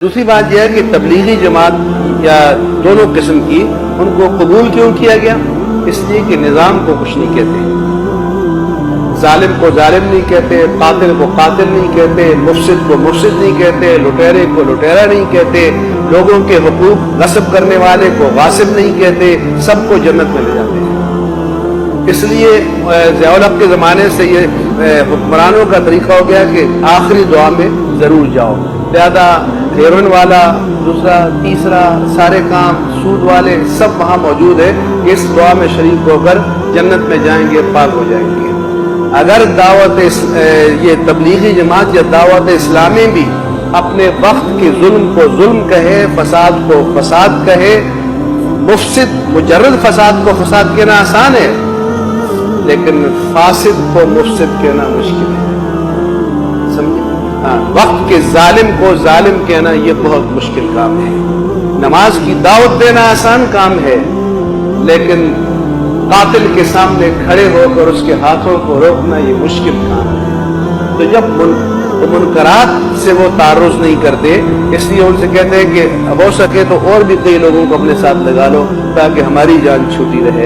دوسری بات یہ ہے کہ تبلیغی جماعت یا دونوں قسم کی ان کو قبول کیوں کیا گیا؟ اس لیے کہ نظام کو کچھ نہیں کہتے، ظالم کو ظالم نہیں کہتے، قاتل کو قاتل نہیں کہتے، مفسد کو مفسد نہیں کہتے، لٹیرے کو لٹیرا نہیں کہتے، لوگوں کے حقوق غصب کرنے والے کو غاصب نہیں کہتے، سب کو جنت میں لے جاتے ہیں۔ اس لیے ضیاء الحق کے زمانے سے یہ حکمرانوں کا طریقہ ہو گیا کہ آخری دعا میں ضرور جاؤ، زیادہ ہیروئن والا، دوسرا تیسرا، سارے کام سود والے سب وہاں موجود ہے، اس دعا میں شریک ہو کر جنت میں جائیں گے، پاک ہو جائیں گے۔ اگر یہ تبلیغی جماعت یا دعوت اسلامی بھی اپنے وقت کے ظلم کو ظلم کہے، فساد کو فساد کہے، مفسد مجرد فساد کو فساد کہنا آسان ہے، لیکن فاسد کو مفسد کہنا مشکل ہے، سمجھے؟ وقت کے ظالم کو ظالم کہنا یہ بہت مشکل کام ہے۔ نماز کی دعوت دینا آسان کام ہے، لیکن قاتل کے سامنے کھڑے ہو کر اس کے ہاتھوں کو روکنا یہ مشکل کام ہے۔ تو جب منکرات سے وہ تعرض نہیں کرتے، اس لیے ان سے کہتے ہیں کہ اب ہو سکے تو اور بھی کئی لوگوں کو اپنے ساتھ لگا لو تاکہ ہماری جان چھوٹی رہے۔